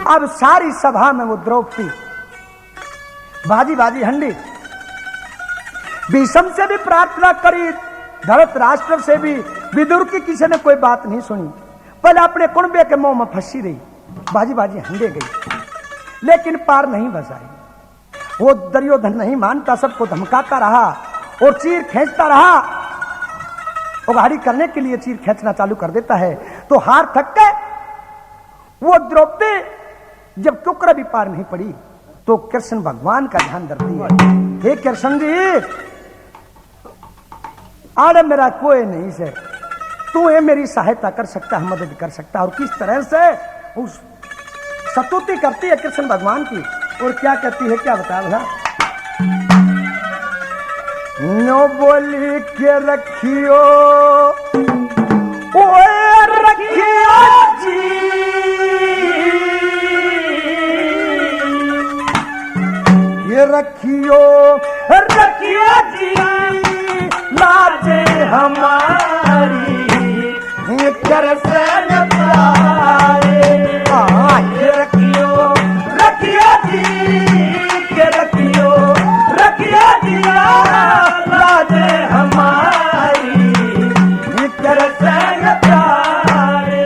अब सारी सभा में वो द्रौपदी बाजी बाजी हंडी, भीष्म से भी प्रार्थना करी, धृतराष्ट्र से भी, विदुर की किसी ने कोई बात नहीं सुनी, पहले अपने कुंबे के मुंह में फंसी रही, बाजी बाजी हंडे गई, लेकिन पार नहीं बचाई। वो दुर्योधन नहीं मानता, सबको धमकाता रहा और चीर खींचता रहा, उगाड़ी करने के लिए चीर खींचना चालू कर देता है। तो हार थक के वो द्रौपदी जब टुकड़ा भी पार नहीं पड़ी तो कृष्ण भगवान का ध्यान धरती है, हे कृष्ण जी, आड़े मेरा कोई नहीं से, तू ये मेरी सहायता कर सकता है, मदद कर सकता है। और किस तरह से उस स्तुति करती है कृष्ण भगवान की, और क्या कहती है, क्या बता भला। नो बोली के रखियो, ओए रखियो जी, ये रखियो रखियो जी, लाजे हमारी कृष्ण प्यारे, ये रखियो रखियो जी, के रखियो रखियो जी, लाजे हमारी कृष्ण प्यारे।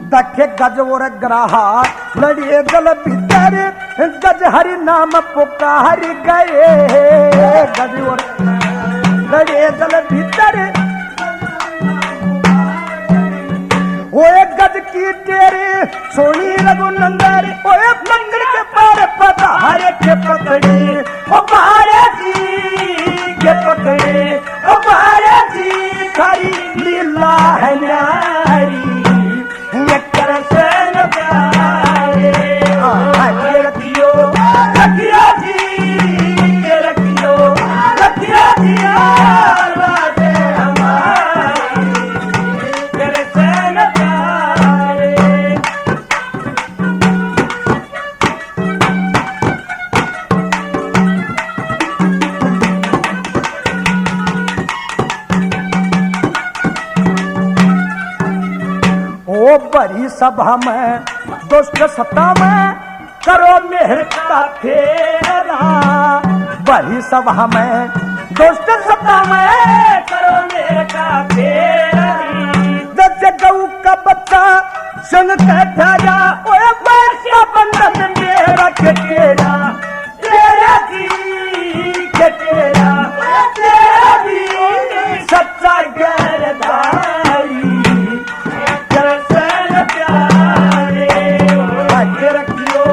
दखे गज और ग्राहा लड़िए जल भीतर, गज हरि नाम पुकार गए, गज और लड़िए जल भीतर, ओए गज की तेरे सोनी रघुनंदन, ओए मंदिर के पार पधारे के पकड़े, ओ बारे जी के पकड़े, ओ बारे जी खरी लीला है न्यारी, ये कृष्ण प्यारे, ये रखियो रखियो जी, ये रखियो रखियो जी, लाजे हमारी कृष्ण प्यारे। ओ बड़ी सभा में दुष्ट सत्ता में करो मेहर का फेरा, बड़ी सभा में दुष्ट सत्ता में करो मेहर का फेरा, जैसे गऊ का बच्चा सुन के ठहरा, ओए वर्षा बंधन मेरा के तेरा, तेरा जी के तेरा, तेरा भी सच्चा गैरदारी, कृष्ण प्यारे, ये रखियो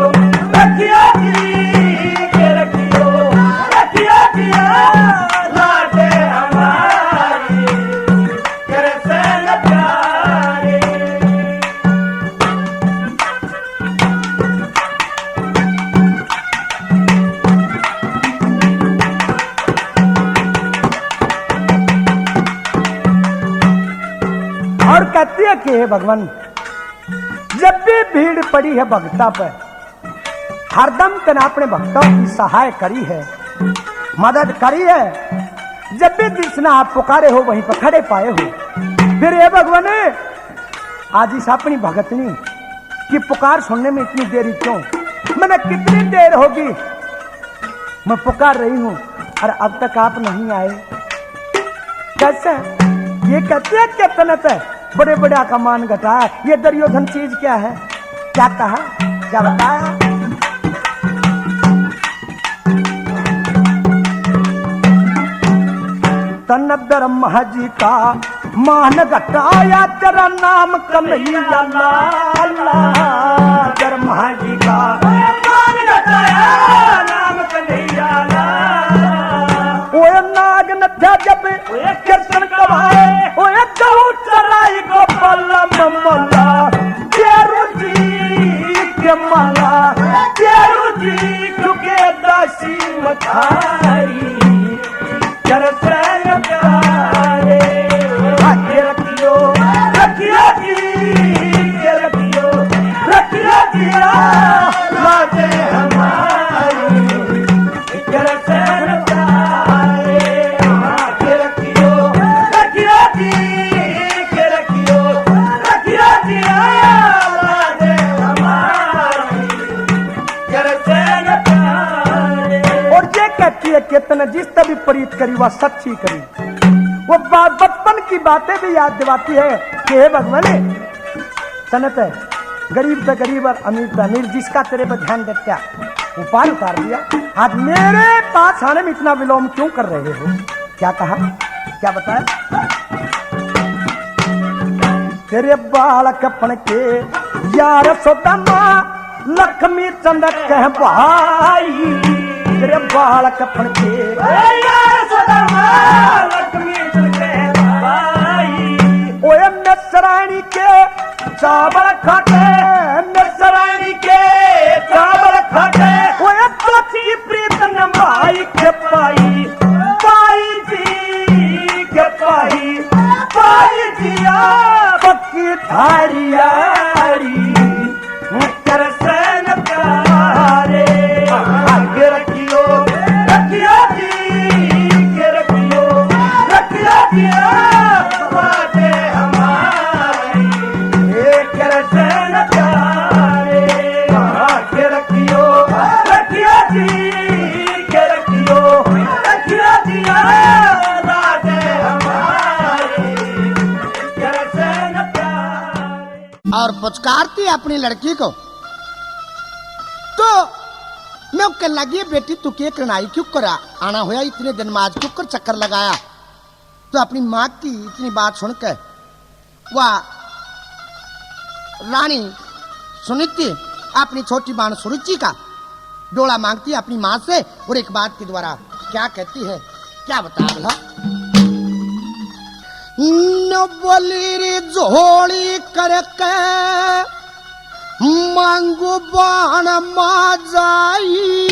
रखियो जी, ये रखियो रखियो जी, लाजे हमारी कृष्ण प्यारे। और कहती है कि हे भगवान, जब भी भीड़ पड़ी है भक्ता पर, हरदम तना अपने भक्तों की सहाय करी है, मदद करी है, जब भी जिसने आप पुकारे हो वहीं पर खड़े पाए हो। फिर हे भगवान, आज इस अपनी भगतनी की पुकार सुनने में इतनी देरी क्यों, मैंने कितनी देर होगी मैं पुकार रही हूं और अब तक आप नहीं आए, कैसे? ये कहते हैं कि तनत है बड़े बड़ा का मान घटाया, ये दुर्योधन चीज क्या है, क्या कहा, क्या बताया? तन ब्रह्मा जी का मान घटाया, तेरा नाम कन्हैया लाला, ब्रह्मा जी का मान घटाया, नाम कन्हैया लाला, ओए नाग नथा जब कृष्ण कवाए, ओए गऊ चराई गोपाल ममला, तेरू जी के माला, तेरू जी चुके दासी मथारी, कृष्ण प्यारे, ये रखियो रखियो जी, ये रखियो रखियो जी, लाजे ये केतन जिस तभी प्रीत करी वह सच्ची करी। वो बचपन की बातें भी याद दिलाती है कि हे भगवान, सनत है गरीब से गरीब और अमीर से अमीर, जिसका तेरे पर ध्यान दे क्या उपाय उतार दिया। आज मेरे पास आने में इतना विलोम क्यों कर रहे हो? क्या कहा, क्या बताया? तेरे बालक अपन के यार सोदमा लक्ष्मी चंद कह भाई, तेरे बालक अपन के यार सोदमा लक्ष्मी चंद कह भाई। ओए मिसरानी के चावल खाते, मिसरानी के चावल खाते, ओए पति प्रीत न भाई के पाई, पाई जी के पाई, पाई जिया पक्की धारियारी कर सन प्यारे। आगे रखियो रखियो जी के रखियो रखियो जिया बातें हमारी कर सन प्यारे। आगे रखियो रखियो जी के रखियो रखियो जिया बातें हमारी कर सन प्यारे। और पुचकारती अपनी लड़की को, तो मैं कहने लगी बेटी तू के करनाई क्यों करा, आना होया इतने दिन में आज क्यों कर चक्कर लगाया। तो अपनी माँ की इतनी बात सुनकर वह रानी सुनीति अपनी छोटी बहन सुरुचि का डोला मांगती है अपनी माँ से, और एक बात के द्वारा क्या कहती है, क्या बता भला। न बोली रे झोली करके मांगू बाण मा जाई,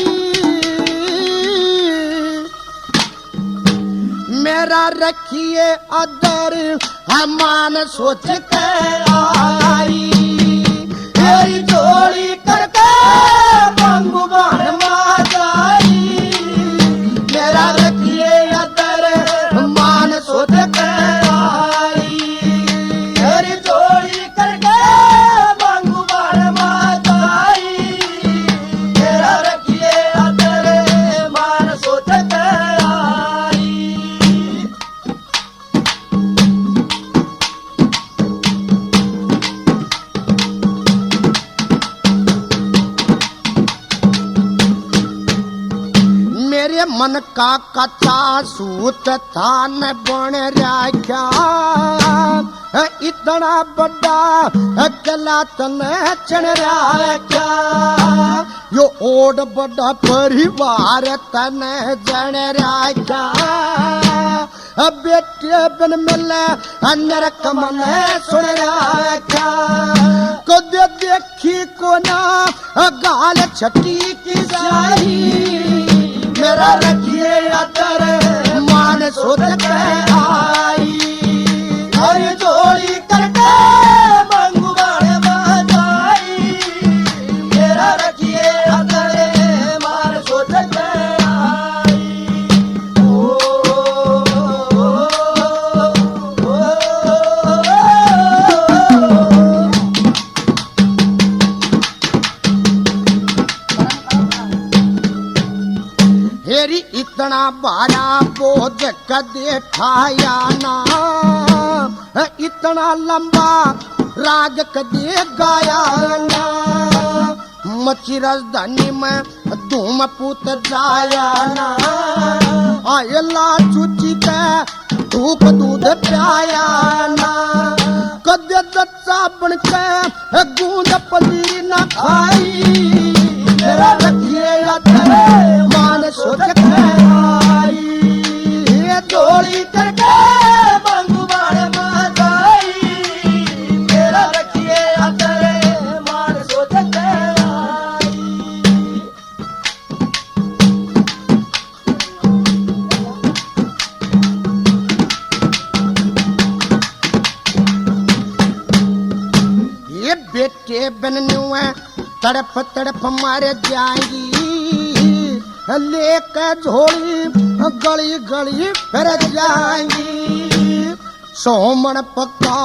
मेरा रखिए अदर हमान सोच के आई। तेरी झोली करके मांगू बाण मा जाई, मेरा रखिए अदर मान सोच के आई। तेरी झोली करके मांगू बाण मा जाई, मेरा रखिए अदर मान सोच के आई। मेरे मन का कच्चा सूत था न बन रखा, इतना बड़ा कला तने चढ़ रखा। यो ओड बड़ा परिवार तने जन रखा, बेटे बन मिले नरक मन सुन रखा। खुद देखी को ना गाल छठी की साई, मेरा रखिए अदर मान सोच के आई। और जोड़ी करके मांगू बाण मा जाई, मेरा रखिए अदर मान सोच के आई। ओ, हेरी इतना बड़ा बोझ कदे ठाया ना, इतना लंबा राग कदे गाया ना। मची राजधानी में धूम पुत जाया ना, आयला चुची के धूप दूध प्याया ना। कदे दच्चा बन के गूंद पनीर न खाई, मेरा रखिए अदर मान सोच के आई। जोड़ी करके मांगू बाण मा जाई, मेरा रखिए अदर मान सोच के आई। ये बेटे बनने तड़प तड़प मर जाएंगी, लेकर झोली गली गली फिर जाएंगी। सोमन पक्का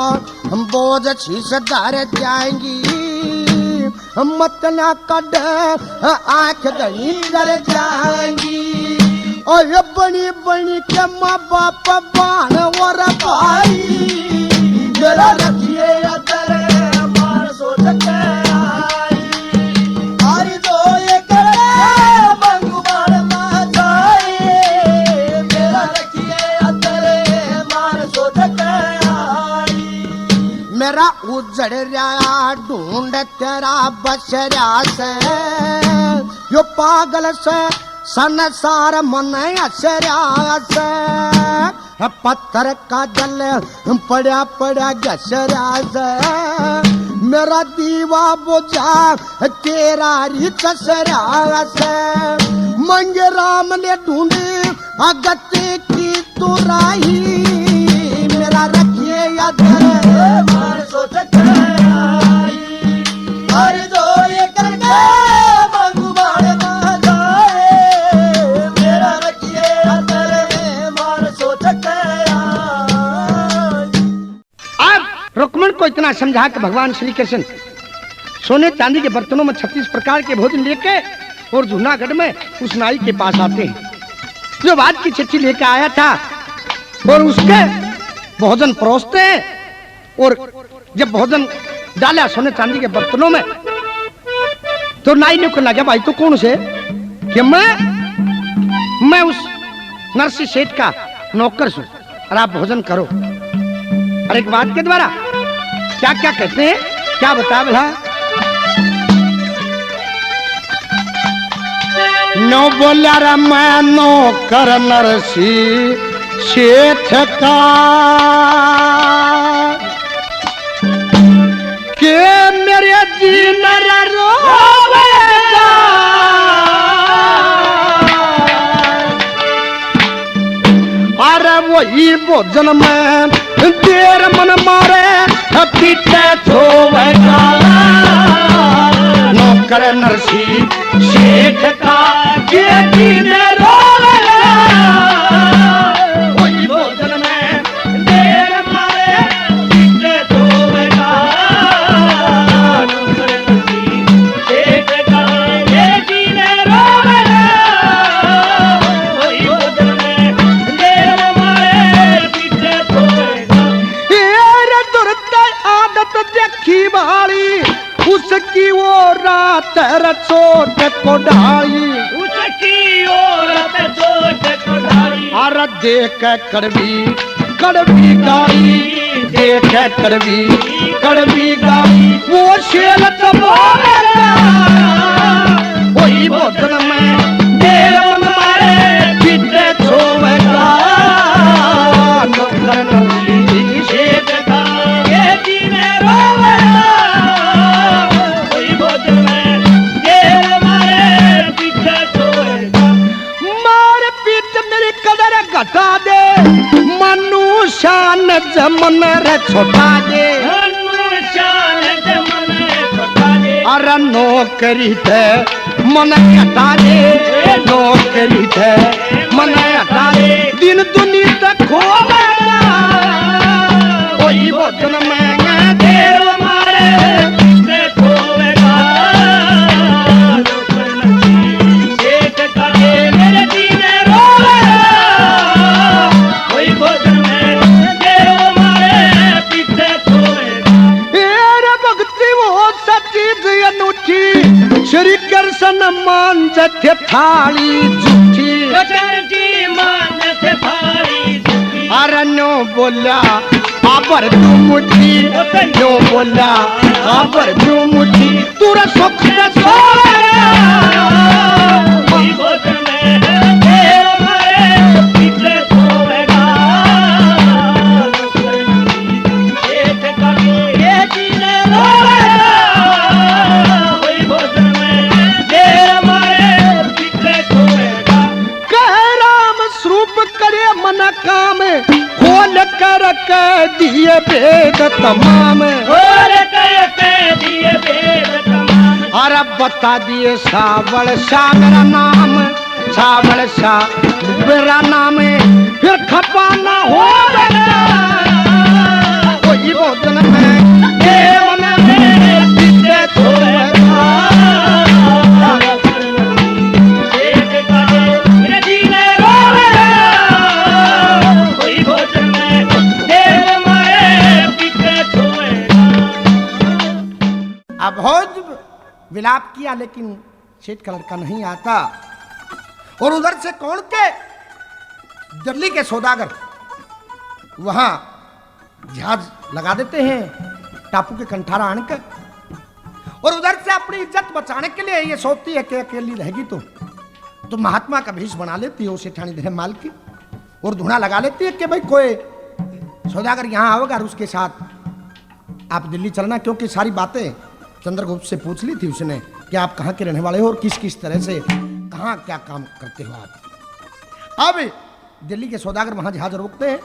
बोझ शीश धर जाएंगी, मत ना कड आंख गई डर जाएंगी। ओए बनी बनी के माँ बाप बाण और भाई मेरा रखिए अदर मार सोच के आई हरि जो ये करे भगवान मा जाए मेरा रखिए अदर मार सोच के आई मेरा उजड़ रहा ढूंढ तेरा बसरा से यो पागल से संसार मन असरा से पत्थर का जल पड़ा पड़ा घसरा से मेरा दीवा बुझा तेरा रिच सरा से मंगे राम ने ढूंढी अगति की तुराही मेरा रखिए याद मार सोच आई हर जो ये करके भगवान मा जाए मेरा रखिए याद मार सोच अब रुक्मण को इतना समझा कि भगवान श्री कृष्ण सोने चांदी के बर्तनों में 36 प्रकार के भोजन लेके और जूनागढ़ में उस नाई के पास आते हैं जो बात की चिट्ठी लेके आया था और उसके भोजन परोसते हैं और जब भोजन डाला सोने चांदी के बर्तनों में तो नाई ने कहना भाई तो कौन से कि मैं उस नरसिंह सेठ का नौकर हूं और आप भोजन करो। और एक बात के द्वारा क्या क्या कहते हैं क्या बता भला नो बोला रे मैं नौकर नरसिंह सेठ का के मेरे जीना रोवेगा अरे वही भोजन में देर मन मारे पीछे छोवेगा नौकर नरसिंह सेठ का के जीना रोवेगा वही भोजन में देर मारे पीछे छोवेगा देखी वाली उसकी वो रात चोट को ढाई उसकी वो रात चोट को ढाई अरे देख कड़वी कड़वी गाई देख कड़वी गाई वो शेल चबोरेगा वही भोजन में देर मारे पीछे छोवेगा नौकर नरसिंह सेठ का ये जीने घटा दे मनुष्यान जमन रे छोटा दे अरे नौकरी थे मन हटा दे नौकरी थे मन हटा दे दिन दुनिया तक खोवेगा वही भोजन में देर मारे खोवेगा सेठ का मेरे जीने श्री कृष्ण मान थे थाली झूठी अरे नो बोला आबर तू मुट्ठी नो बोला आबर तू मुट्ठी तुरा सुख काम खोल कर दिए भेद तमाम अरे बता दिए सावल शाह मेरा नाम सावल शाह मेरा नाम फिर खपा ना हो वही भोजन में छोड़ेगा विलाप किया, लेकिन सेठ का लड़का नहीं आता। और उधर से कौन के दिल्ली के सौदागर वहां जहाज लगा देते हैं टापू के कंठारा आनकर, और उधर से अपनी इज्जत बचाने के लिए ये सोचती है कि अकेली रहेगी तो महात्मा का भेष बना लेती है उसे ठाणी धर्म माल की, और धुना लगा लेती है कि भाई कोई सौदागर यहाँ आओगे और उसके साथ आप दिल्ली चलना, क्योंकि सारी बातें चंद्रगुप्त से पूछ ली थी उसने कि आप कहाँ के रहने वाले हो और किस किस तरह से कहाँ क्या काम करते हो आप। अब दिल्ली के सौदागर वहाँ जहाज रोकते हैं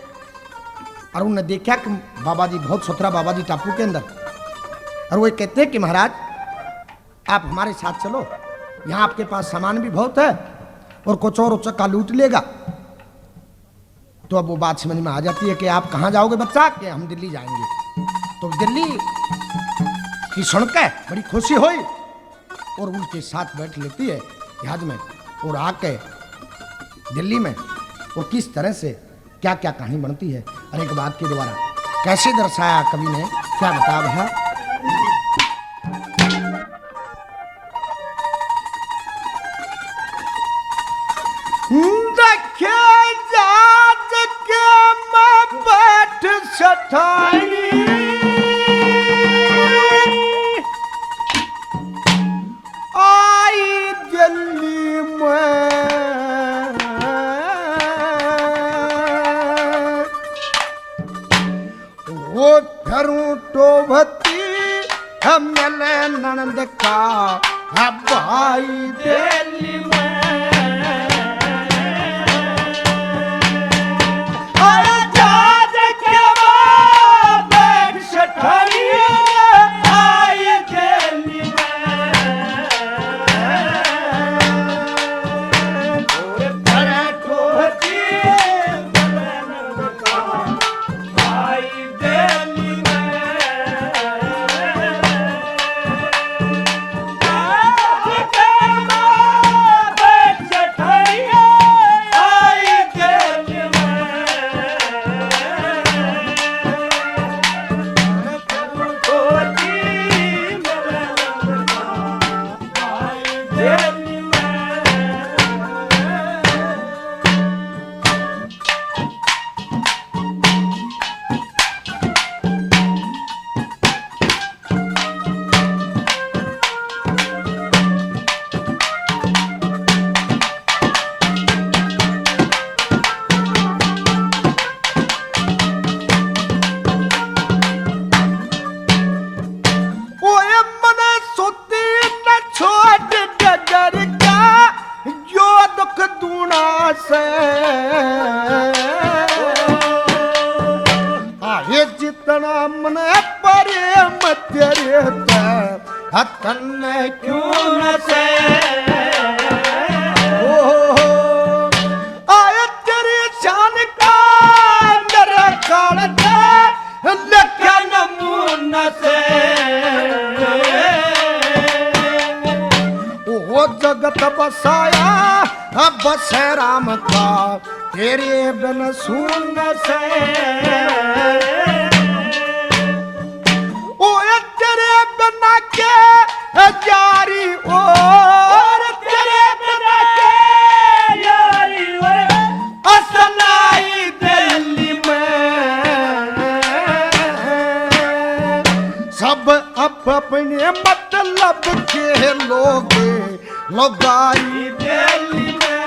और उन्होंने देखा कि बाबा जी बहुत सुथरा बाबा जी टापू के अंदर, और वो कहते हैं कि महाराज आप हमारे साथ चलो, यहाँ आपके पास सामान भी बहुत है और कुछ और उचक्का लूट लेगा। तो अब वो बात समझ में आ जाती है कि आप कहाँ जाओगे बच्चा, कि हम दिल्ली जाएंगे। तो दिल्ली की सुनकर बड़ी खुशी हुई और उनके साथ बैठ लेती है जहाज में, और आके दिल्ली में वो किस तरह से क्या क्या कहानी बनती है और एक बात के द्वारा कैसे दर्शाया कवि ने, क्या बताया भैया। देखे जात के मैं बैठ सठाई, आई दिल्ली में वो धरूं टोभती मिले ननद का भाई दिल्ली में। जितना मन प्रेम तेरे हथन क्यों न से आया तेरी शान का मेरा कालता लखन मुन से वो जगत बसाया बस राम का तेरे बिन सुन से तेरे बिना के जारी और तेरे बिना के यारी असनाई दिल्ली में सब अपने मतलब के लोग लगाई दिल्ली में।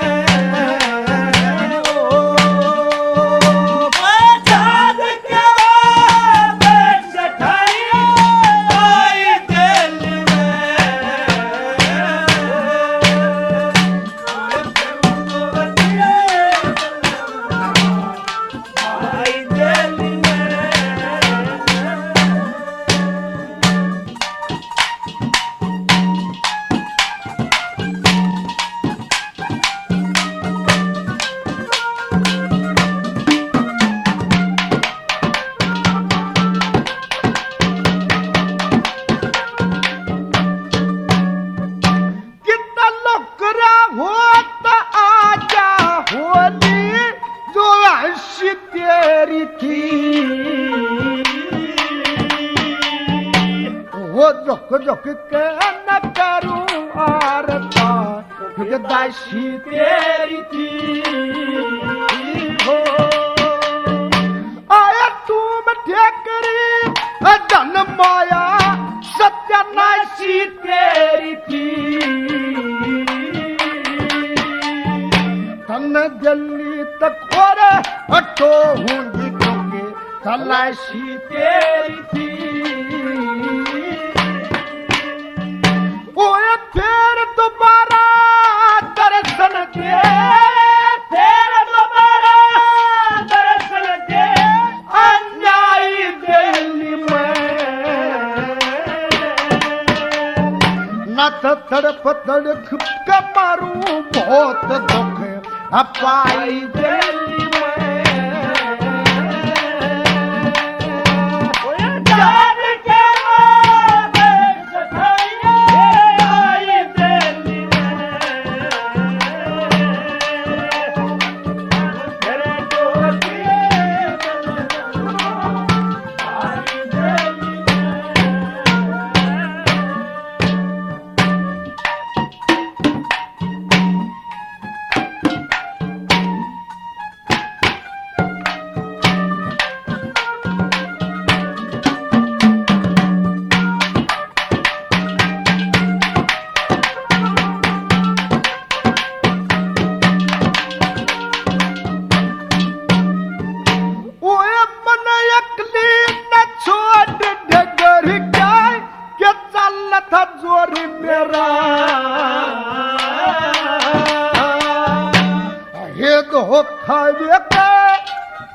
दासी तेरी थी हो आया तुम ठेकरी धन माया सत्यानाशी तेरी थी तन जल्दी तक और हटो होंगी क्योंकि तलाशी तेरी थी ओए फिर दोबारा दर्शन दे फिर दोबारा दर्शन दे अन्याय दिल्ली में न तो तड़प तड़प के मारूं बहुत दुख अपाई दिल्ली में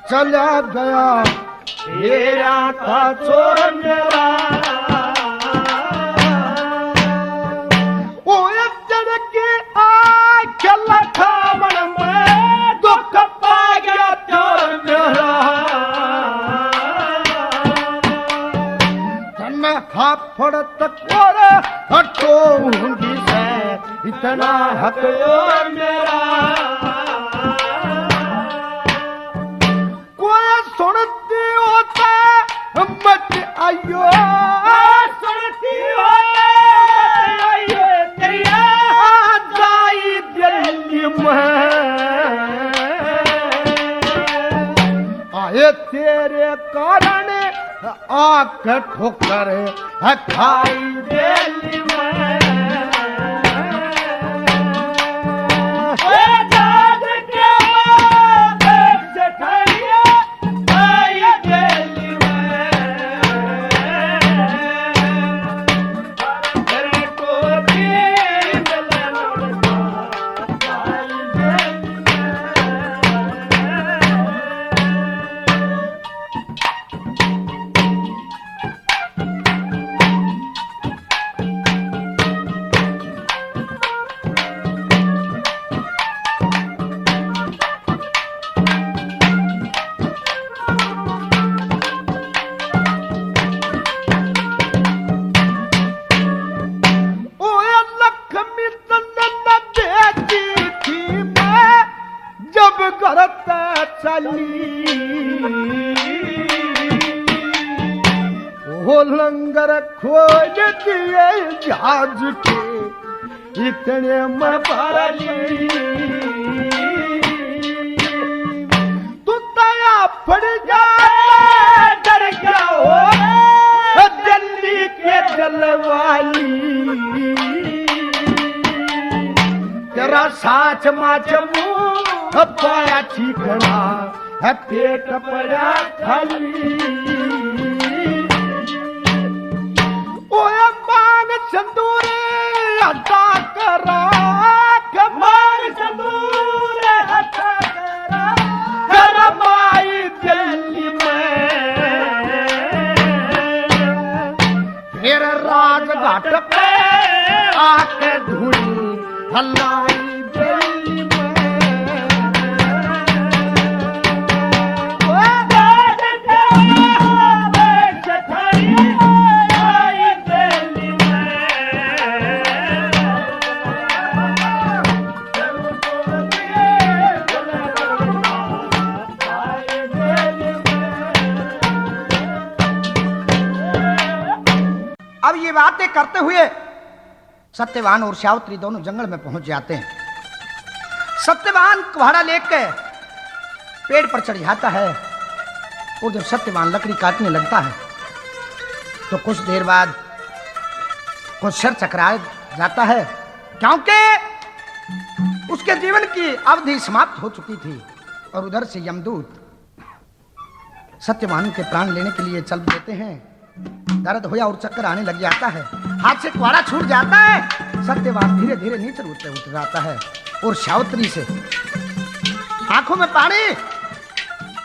चला गया तेरा था चोर मेरा ओ जड़ के आय चला खावन में दुख पा गया चोर मेरा तन हाफड़ तकोर हटो हुंगी से इतना हक मेरा सुनती होता मत आयो सुनती होता आयो तेरिया जाई दिल्ली में आए तेरे कारण आंख ठोकर खाई दिल्ली में वो लंगर खोज दिए जहाज के इतने में भरली तू तया पड़ जा डर क्या हो दिल्ली के जलवाली तेरा साच माच मुंह पाया ठिकना है पेट पड़ा खाली ओए मांग संदूरे हटा करा मांग संदूरे हटा करा करमाई दिल्ली में फिर राजघाट पे आके धुनी हल्लाई दिल्ली में अब ये बातें करते हुए सत्यवान और सावित्री दोनों जंगल में पहुंच जाते हैं। सत्यवान कुल्हाड़ा लेकर पेड़ पर चढ़ जाता है और जब सत्यवान लकड़ी काटने लगता है तो कुछ देर बाद कुछ सिर चकरा जाता है, क्योंकि उसके जीवन की अवधि समाप्त हो चुकी थी। और उधर से यमदूत सत्यवान के प्राण लेने के लिए चल देते हैं। दर्द होया और चक्कर आने लग जाता है, हाथ से कुआरा छूट जाता है। सत्यवान धीरे धीरे नीचे उतर जाता है और सावित्री से आंखों में पानी,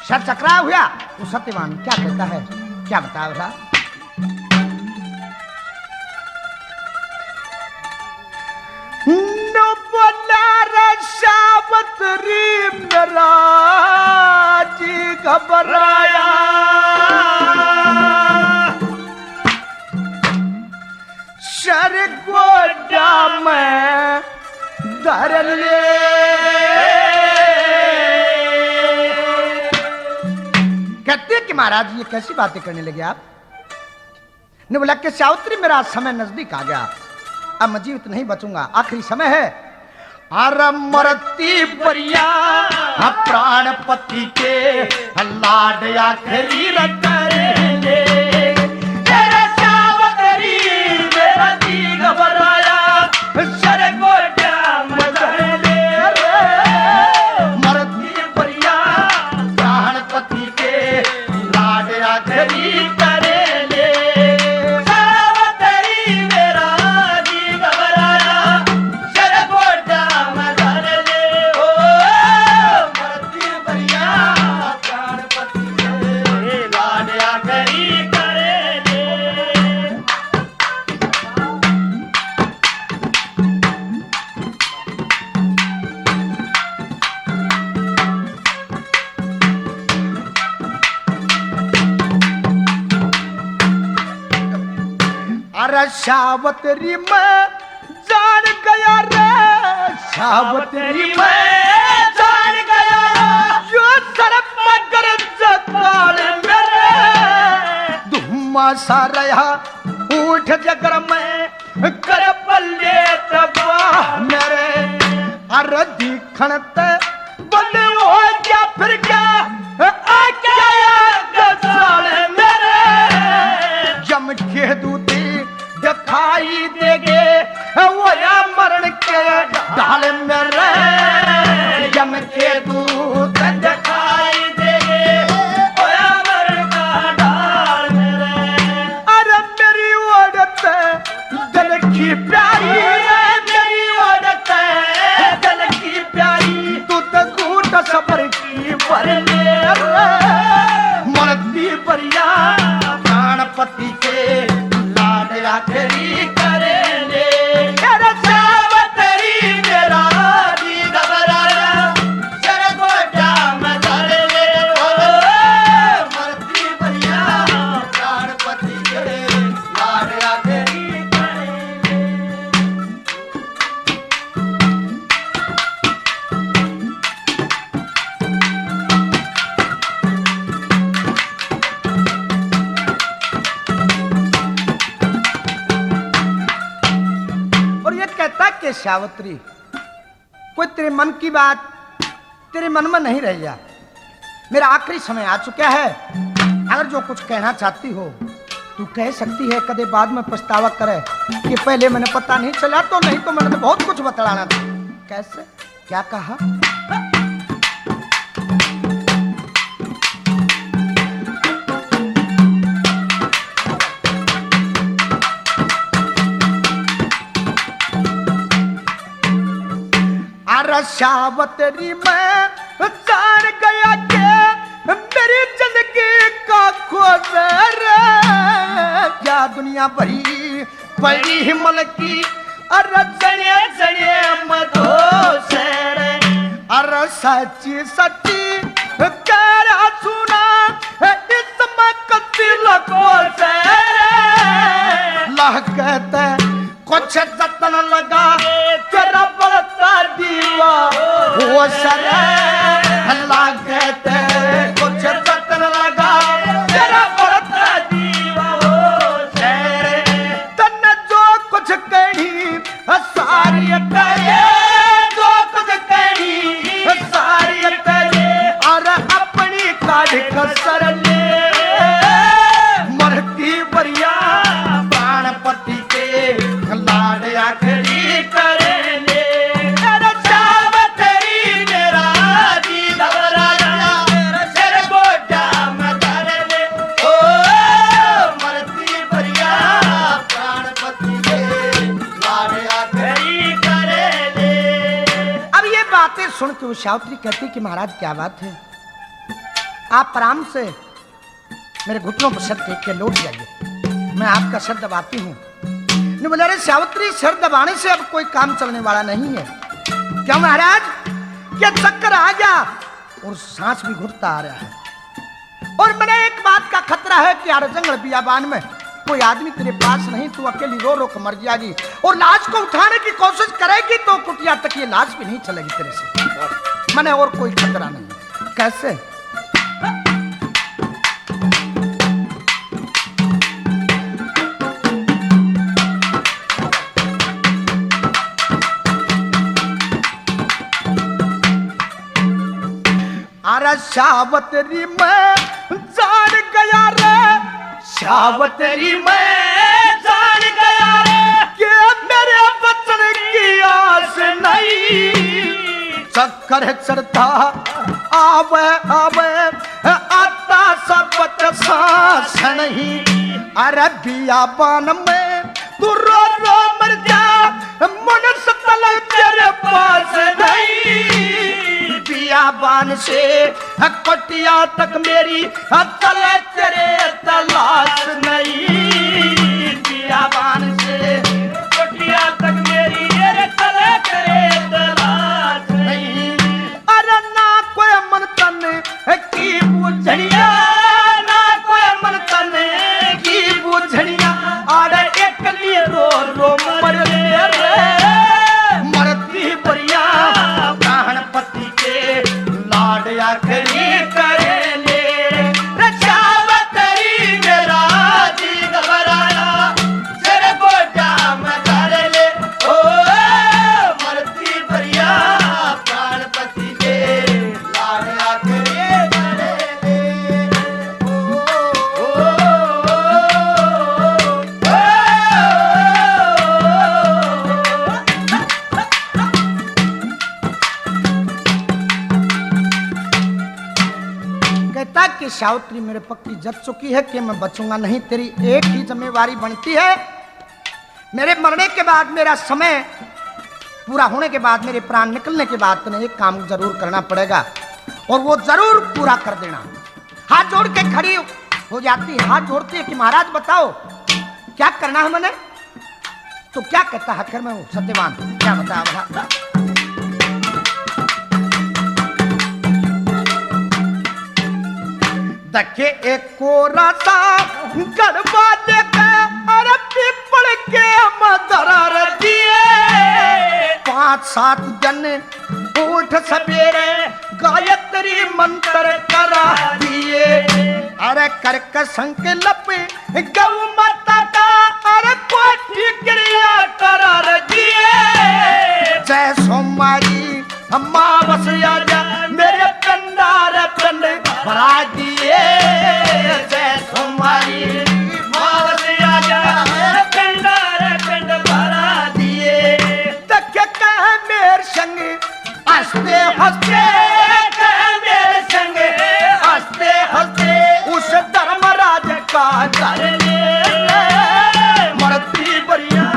सर चकरा हुआ। वो सत्यवान क्या कहता है, क्या बता रहा? सावित्री मेरा जी घबराया, सर गोडा में धर ले। कहते कि महाराज ये कैसी बातें करने लगे आप? ने बोला कि सावित्री मेरा समय नजदीक आ गया, अब मैं जीवित नहीं बचूंगा, आखिरी समय है। अरे मरती परिया प्राणपति के लाड आखिरी करेंगे। तेरा सावित्री मेरा जी घबराया, सर गोडा में धर ले। मरती परिया प्राणपति के लाड आखिरी करेंगे। सावित्री मेरा जी घबराया, सर गोडा में धर ले। ओ मरती परिया प्राणपति के लाड आखिरी करेंगे। अरे सावित्री मैं जान गया रे, सावित्री मैं जान गया, जो सर मगर जकाल मेरे धुम्मा सा रहा उठ जगर में कर बल्ले तबा मेरे। अरे दिखण ते बल्ले हो क्या फिर क्या आ क्या गसाल मेरे। जम के दूती दिखाई देगे वो या मरण के ढाल मेरे। जम के दूत दिखाई देगे वो या मरण का ढाल मेरे। अरे मेरी औरत दिल की प्यारी, मेरी औरत दिल की प्यारी, तू तो घूट सबर की भर ले। मरती परिया प्राणपति के लाड आखिरी करेंगे। तेरा सावित्री मेरा जी घबराया, सर गोडा में धर ले। मरती परिया प्राणपति के लाड आखिरी करेंगे। और ये कहता कि सावित्री कोई तेरे मन की बात तेरे मन में नहीं रह गया, मेरा आखिरी समय आ चुका है। अगर जो कुछ कहना चाहती हो तू कह सकती है, कदे बाद में पछतावा करे कि पहले मैंने पता नहीं चला तो, नहीं तो मैंने तो बहुत कुछ बतलाना था। कैसे, क्या कहा? अरे सावित्री मैं जान गया कि मेरी जिंदगी का खोज रे, क्या दुनिया भरी पड़ी हिमल की। अरे जने जने मधोस रे, अरे सच्ची सच्ची कह सुना इसमें कतिल को से लह कहते कुछ जतन लगा तेरा बढ़ता दीवा हो सर। अल्लाह कहते कुछ जतन लगा तेरा बढ़ता दीवा हो सर। तन जो कुछ कही बातें सुन के वो सावित्री कहती कि महाराज क्या बात है, आप आराम से मेरे घुटनों पर सर टेक के लौट जाइए, मैं आपका सर दबाती हूँ। नहीं बोले अरे सावित्री सर दबाने से अब कोई काम चलने वाला नहीं है। क्या महाराज, क्या चक्कर आ गया और सांस भी घुटता आ रहा है, और मैंने एक बात का खतरा है कि यार जंगल बियाबान में कोई आदमी तेरे पास नहीं, तू अकेली रो रो कर मर जाएगी, और लाश को उठाने की कोशिश करेगी तो कुटिया तक ये लाश भी नहीं चलेगी तेरे से। मैंने और कोई खतरा नहीं। कैसे? अरे सावतरी मैं जान गया रे, सावतरी मैं जान गया रे, कि मेरे बचन की आस नहीं, चक्कर चढ़ता आवे आवे आता सब सांस नहीं। अरे बियाबान में तू रो रो मर जा, मन सतल तेरे पास नहीं, बियाबान से कटिया तक मेरी चले तेरे तलाश नहीं, बियाबान से कटिया तक मेरी चले तेरे तलाश नहीं। अरे ना कोई मन तन की बुझड़िया, ना कोई मन तन की बुझड़िया, अरे एक लिए रो रो मर रे, मरती बरिया प्राण पति के लाडया करी करे ले, सावतरी मेरा जी घबराया तेरे गोटा में कर ले, ओ मरती बरिया प्राण पति के लाडया करी करे ले, कहता कि सावित्री मेरे पक्की जत चुकी है कि मैं बचूंगा नहीं, तेरी एक ही जिम्मेवारी बनती है, मेरे मरने के बाद, मेरा समय पूरा होने के बाद, मेरे प्राण निकलने के बाद तुम्हें एक काम जरूर करना पड़ेगा और वो जरूर पूरा कर देना। हाथ जोड़ के खड़ी हो जाती है, हाथ जोड़ती है कि महाराज बताओ क्या करना है मैंने। तो क्या कहता है आखिर में वो सत्यवान, क्या बता? दखे एक कोरा सा गरबा देखे, अरे पीपल के मदर दिए, 5-7 जन उठ सवेरे गायत्री मंत्र करा दिए, अरे करक संकल्प गौ माता का, अरे कोठी क्रिया करा दिए, जय सोमवारी अमावस आजा मेरे कंडार पिंड भरा दिए, जय सोमवारी अमावस आजा मेरे कंडार पिंड भरा दिए, तक कह मेरे संग हंसते हंसते, कह मेरे संग हंसते हंसते उस धर्मराज का कर ले, मरती बरिया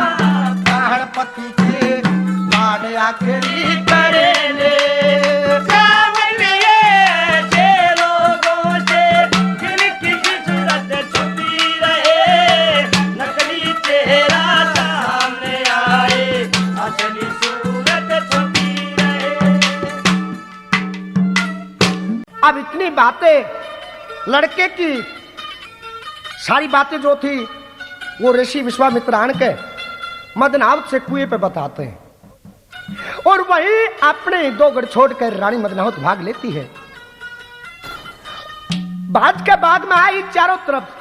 प्राण पति के लाड आखिरी करे ले, अब इतनी बातें लड़के की सारी बातें जो थी वो ऋषि विश्वामित्र आन के मदनावत से कुएं पे बताते हैं, और वही अपने 2 गढ़ छोड़कर रानी मदनावत भाग लेती है। बाज के बाग में आई, चारों तरफ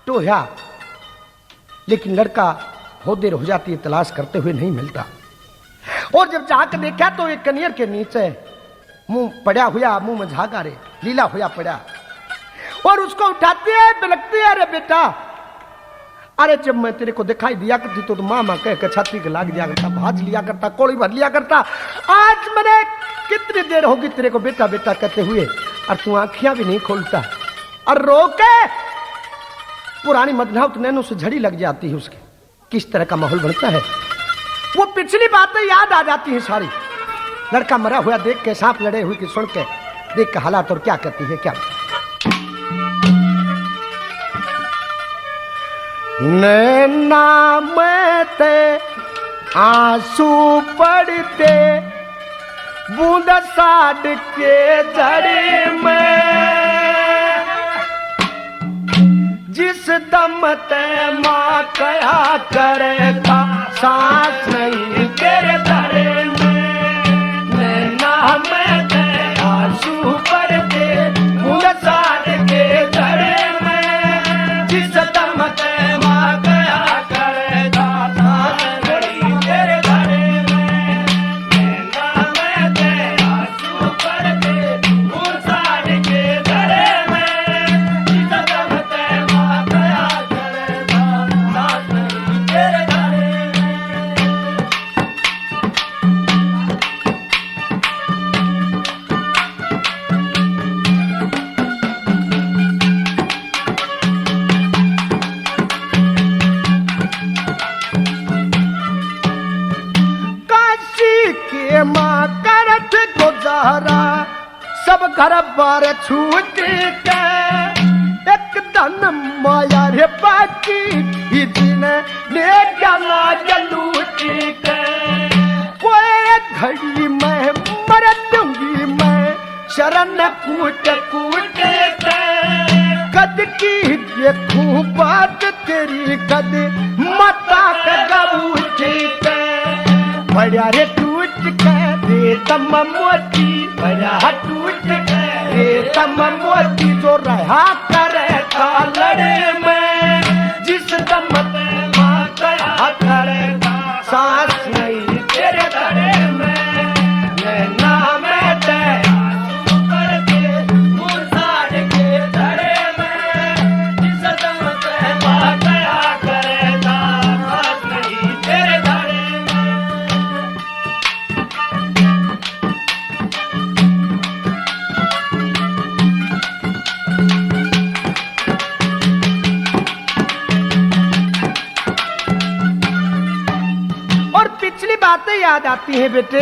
टोया, लेकिन लड़का हो देर हो जाती है, तलाश करते हुए नहीं मिलता, और जब जाकर देखा तो एक कनियर के नीचे मुंह पड़ा हुआ, मुंह में झागा रे लीला हुआ पड़ा, और उसको उठाती है, बिलकती है, अरे बेटा, अरे जब मैं तेरे को दिखाई दिया करती तो मामा कह के छाती के लाग दिया करता, भाज लिया करता, कोड़ी भर लिया करता, आज मैंने कितनी देर होगी तेरे को बेटा बेटा कहते हुए, और तू आंखियां भी नहीं खोलता, और रो के पुरानी मदनावत नैनों से झड़ी लग जाती है उसकी, किस तरह का माहौल बनता है, वो पिछली बातें याद आ जाती है सारी, लड़का मरा हुआ देख के, सांप लड़े हुए की सुन के, देख के हालात और क्या कहती है, क्या नैना में ते आंसू पड़ते बूंद साड़ के जड़े में, जिस दम ते माँ कया करेगा सांस नहीं तेरे धरे में, नैना में ते आंसू पड़ते बूंद साड़ के जड़े में, जिस दम ते माँ कया करेगा सांस नहीं तेरे धरे में, नैना में ते आंसू पड़ते बूंद साड़ के जड़े में, जिस दम ते माँ कया करेगा सांस नहीं तेरे धरे में। काशी के माँ करत गुजारा सब घर बार छूट के, एक धन माया रे बाकी ही दिन ले जाना लूट के, कोई घड़ी में मर दूंगी मैं शरण कूट कूट के, कद की देखूं बात तेरी कद माता का गबूट के, बड़ा रे टूट के रेतम मोती, बड़ा टूट के रेतम मोती, जो रहा करे लड़े में, जिस दम पे माँ कया करेगा सांस नहीं तेरे धरे में, नैना में ते आंसू पड़ते बूंद साड़ के धरे में, जिस दम पे माँ कया करेगा सांस नहीं तेरे धरे में। और पिछली बातें याद आती हैं बेटे,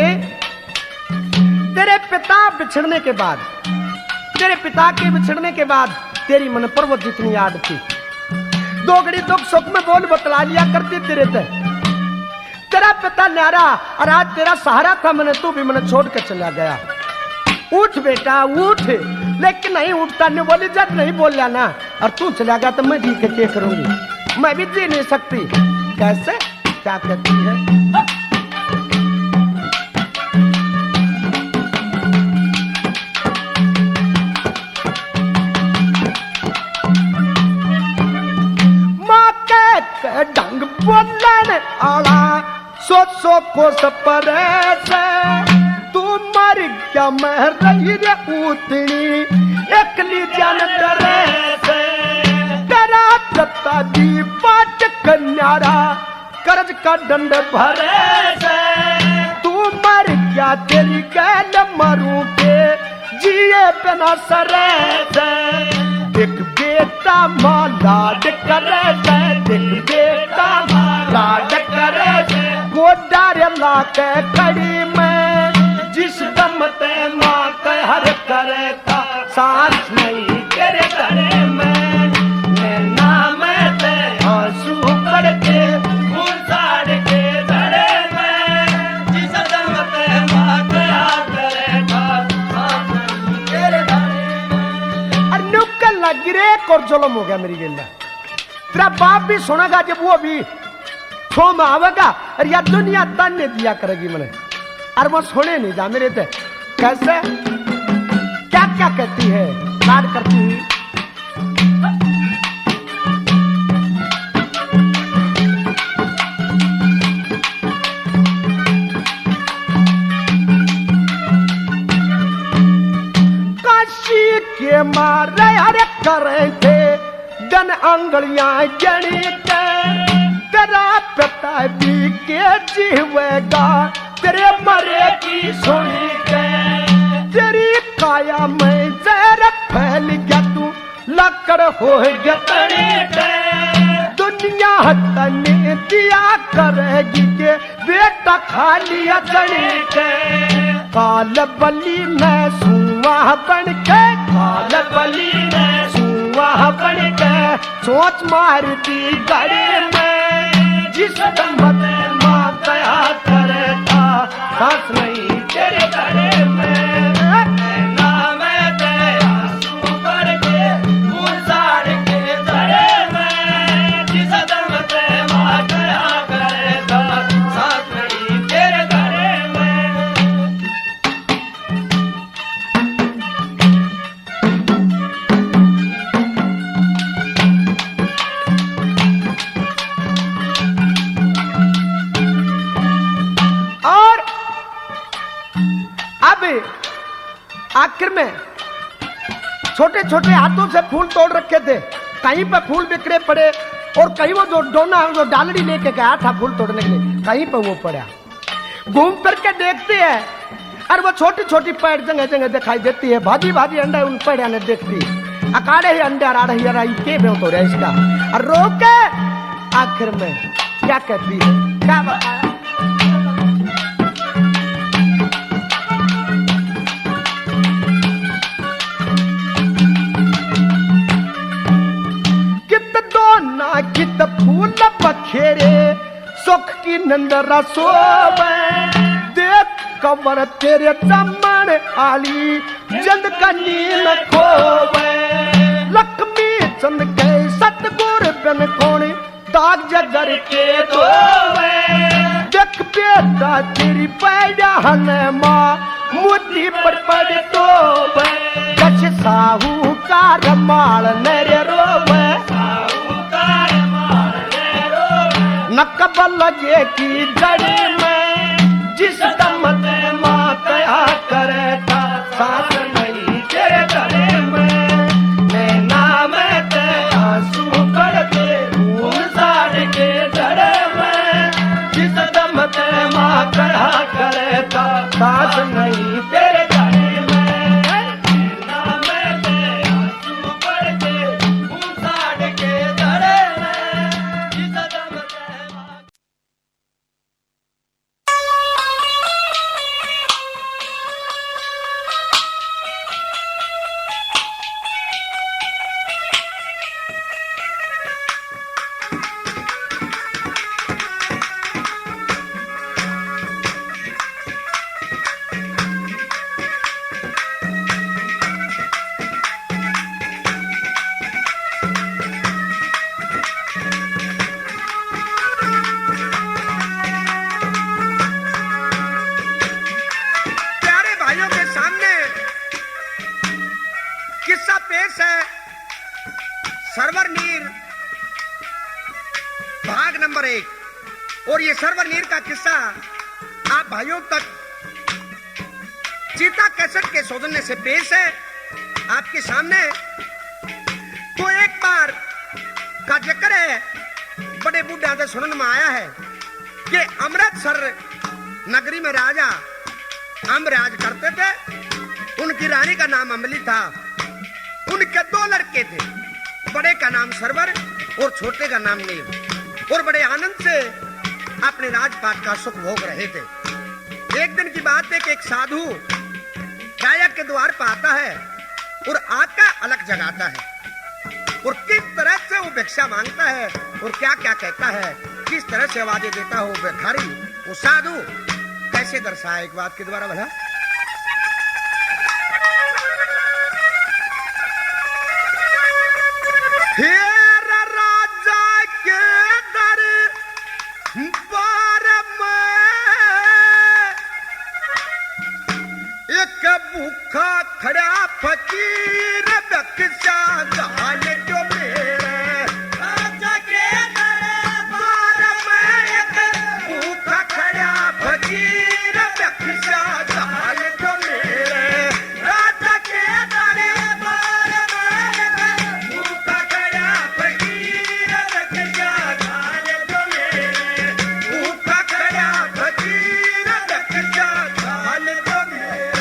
तेरे पिता बिछड़ने के बाद, तेरे पिता के बिछड़ने के बाद तेरी मन पर वो जितनी याद थी, दो घड़ी दुख सुख में बोल बतला लिया करती तेरे ते, तेरा पिता न्यारा और आज तेरा सहारा था, मैंने तू भी मैंने छोड़ के चला गया। उठ बेटा उठ, लेकिन नहीं उठता, नहीं बोली जब नहीं बोल ना, और तू चला गया तो मैं जी के क्या करूंगी, मैं भी जी नहीं सकती। कैसे, क्या कहती है? माँ के ढंग बोलने आला सोचो को सपरे से, तू मर क्या मैं रही रे उतनी एकली जान डरे से, तेरा दत्ता दी पाट कन्यारा कर्ज का दंड भरे से, तू मर क्या तेरी गैल मरू के जिए बिना सरे से, एक बेटा माँ लाड करे से, एक बेटा माँ लाड करे से, गोदार ला के कड़ी में, जिस दम ते माँ कहर करे था सांस नहीं तेरे धरे में, नैना में ते आंसू पड़ते बूंद साड़ के धरे में, जिस दम ते माँ कया करे था सांस नहीं तेरे धरे में। अरे नुक्कड़ लग रे और जुल्म हो गया मेरी गेला, तेरा बाप भी सुनेगा जब वो भी थोम आवेगा, और या दुनिया ताने दिया करेगी मैंने, और वो सुने नहीं जा मेरे थे। कैसे, क्या क्या कहती है, लाड करती हुई, काशी के मारे हरे करे थे जन अंगलियां जड़ी के, तेरा पिता भी के जीवेगा तेरे मरे की सुनी के, तेरी काया में जहर फैल गया, तू लकड़ हो गया तड़ी के, दुनिया तने दिया करेगी के बेटा खा लिया तड़ी के, काल बली ने सुआ बन के, काल बली ने सुआ बन के सोच मारती गड़े में, जिस दम माँ दया करे था सांस नहीं तेरे गड़े में। आखिर में छोटे छोटे हाथों से फूल तोड़ रखे थे, कहीं पे फूल बिखरे पड़े और कहीं वो जो डोना जो डालड़ी लेके गया था फूल तोड़ने के लिए कहीं पे वो पड़ा। घूम फिर के देखते हैं और वो छोटी छोटी पैर जगह जगह दिखाई देती है, भाजी भाजी अंडे उन पैर ने देखती अकाड़े ही अंडे आ के बे तो रहे इसका और रोके आखिर में क्या कहती है, क्या बताया कित फूल बखेरे सुख की नंदरा सोवे, देख कबर तेरे चमन आली जल्द कनी न खोवे। लक्ष्मी चंद के सतगुर बन कोण दाग जगर के धोवे, देख बेटा तेरी पैदा हने माँ मुट्ठी पर पड़ तोवे। कछ साहूकार माल नरे रोवे, नकबल लगे की जड़ी में, जिस दम ते माँ कया करे था सांस नहीं तेरे गले में। नैना में ते आंसू पड़ते खून साड़ के जड़े में, जिस दम ते माँ कया करे था सांस नहीं तेरे गले में। नैना में ते आंसू पड़ते खून साड़ के जड़े में, जिस दम सरवर नीर भाग नंबर 1। और ये सरवर नीर का किस्सा आप भाइयों तक चीता कैसेट के सौजन्य से पेश है आपके सामने। तो एक बार का जिक्र है, बड़े बूढ़े से सुनने में आया है कि अमृतसर नगरी में राजा अमराज करते थे। उनकी रानी का नाम अमली था। उनके 2 लड़के थे, बड़े का नाम सरवर और छोटे का नाम नील। और बड़े आनंद से अपने राजपाट का सुख भोग रहे थे। एक दिन की बात है कि एक साधु गायक के द्वार पर आता है और आका अलग जगाता है और किस तरह से वो भिक्षा मांगता है और क्या क्या कहता है, किस तरह से आवाजें देता हो भिखारी, वो साधु कैसे दर्शाया एक बात के द्वारा भला। राजा के दर बार में एक भूखा खड़ा फकीर भिक्षा गाल जो मेरे। राजा के दरबार में एक भूखा खड़ा फकीर भिक्षा गाल जो मेरे। राजा के दरबार में एक भूखा खड़ा फकीर भिक्षा गाल जो मेरे। भूखा खड़ा फकीर भिक्षा गाल जो मेरे।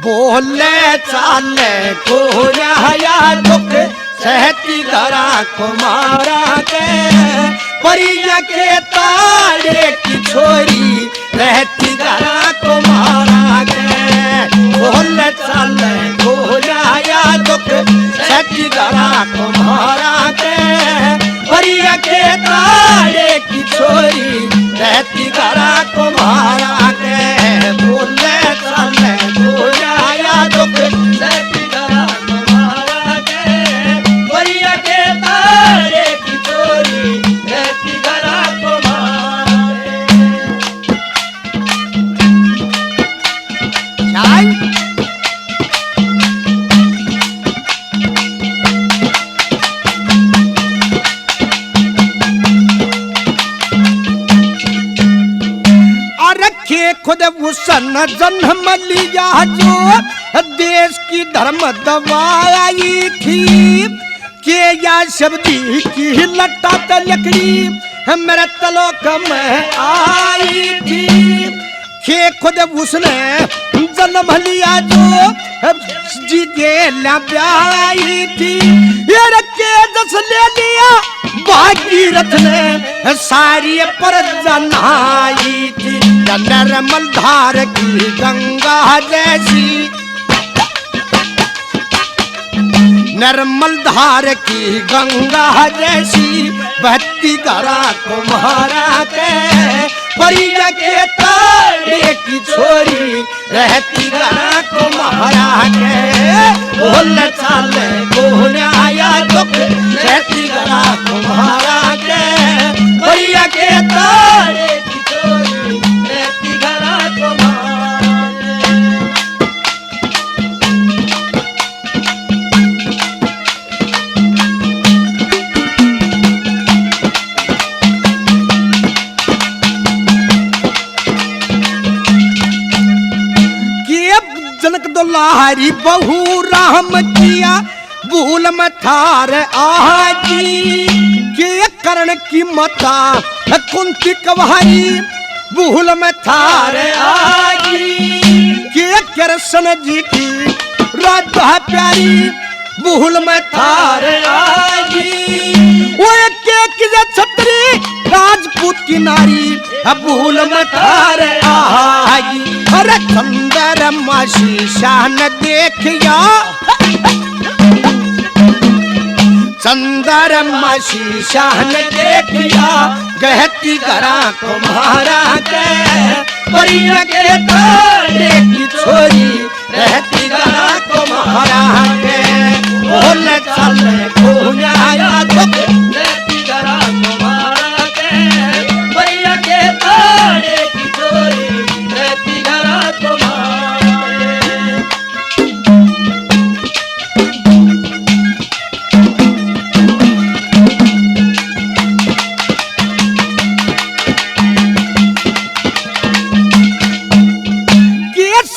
बोले चाले कोया दुख सहती धरा कुमारा के परिया के तारे की छोरी रहती धरा कुमारा के बोले चाले कोया दुख सहती धरा कुमारा के परिया के तारे की छोरी रहती धरा कुमारा के बोले चाले कोया दुख सहती धरा कुमारा के परिया के तारे की छोरी रहती धरा कुमारा के खुद उसन जन्म लिया जो देश की धर्म दवाई थी के या शब्दी की लट्टा तलकड़ी मेरे तलोक में आई थी के खुद उसने जन्म लिया जो जी के ब्याई थी ये के दस ले लिया भागीरथ ने सारी पर जनाई थी नरमल धार की गंगा जैसी नरमल धार की गंगा जैसी बहती धरा कुम्हारा के परिया के तारे की छोरी रहती धरा कुम्हारा के बोल चाले बोले आया दुख रहती धरा कुम्हारा के परिया के तारे की छोरी रहती धरा कुम्हारा जनक दुल्हारी बहू राम किया भूल मथार आजी के करण की मता कुंती कवारी भूल मथार आजी के कृष्ण जी की राधा प्यारी भूल मथार आजी वो के छत्री राजपूत की नारी भूल मथार आगी अरे चंदर माशी शान देखिया चंदर माशी शान देखिया गहती धरा कुम्हारा के परिया के तारे की छोरी रहती धरा कुम्हारा के बोल चले कोया दुख रहती धरा कुम्हारा के परिया के तारे की छोरी रहती धरा कुम्हारा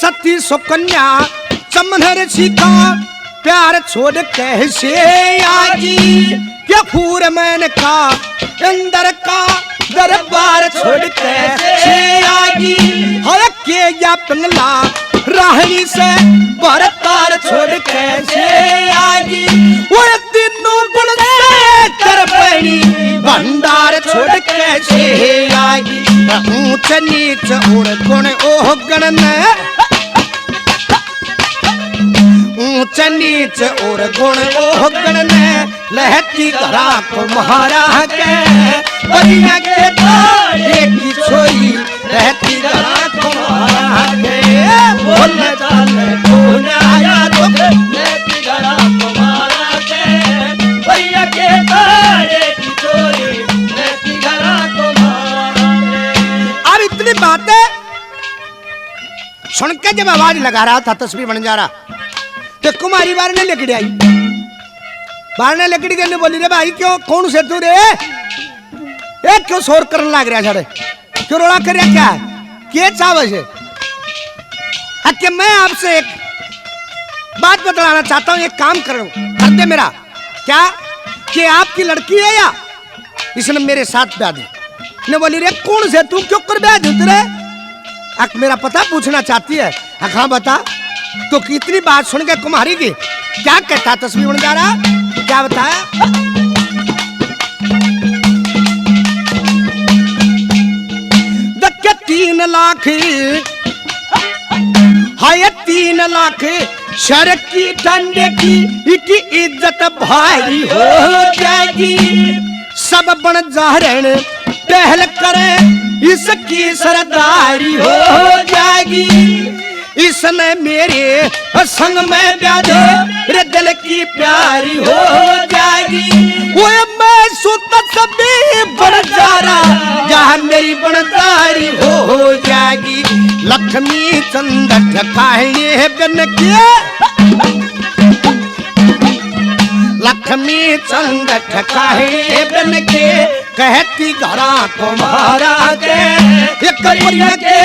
सती सुकन्या चमनर सीखा प्यार छोड़ कैसे आगी क्या फूर मैन का अंदर का दरबार छोड़ कैसे आगी हर के या पिंगला राहनी से बरतार छोड़ कैसे आगी वो तीनों गुण से कर पड़ी भंडार छोड़ कैसे आगी ऊंच नीच उड़ गुण ओह गण ऊंच नीच और गुण ओह गण ने लहती धरा कुम्हारा के परिया के तारे की छोरी रहती धरा कुम्हारा के बोल चाले कोने आया दुख रहती धरा कुम्हारा के परिया के तारे की छोरी रहती धरा कुम्हारा के। अब इतनी बातें सुन के जब आवाज लगा रहा था तस्वीर बन जा रहा तो कुमारी बार ने लकड़ी आई बार ने लकड़ी देने बोली रे भाई क्यों कौन से तू रे एक क्यों शोर करने लग रहा छड़े क्यों रोड़ा कर रहा क्या के चावल से कि मैं आपसे एक बात बतलाना चाहता हूँ एक काम कर दे मेरा क्या कि आपकी लड़की है या इसने मेरे साथ ब्याह दी ने बोली रे कौन से तू क्यों कर ब्याह दी रे मेरा पता पूछना चाहती है हाँ बता तो कितनी बात सुन के कुम्हारी की क्या कहता तस्वीर बन जा रहा, क्या बताया? दक्के 3 लाख हाय 3 लाख शर की ठंडे की इज्जत भारी हो जाएगी। सब बन जाहरण पहल करे इसकी सरदारी हो जाएगी। इसने मेरे संग में ब्यादे रे दिल की प्यारी हो जाएगी। वो मैं सुत सभी बन जा रहा जहाँ मेरी बनदारी हो जाएगी। लक्ष्मी चंद ठकाए बन के लक्ष्मी चंद ठकाए बन के कहती घरा तुम्हारा के एक के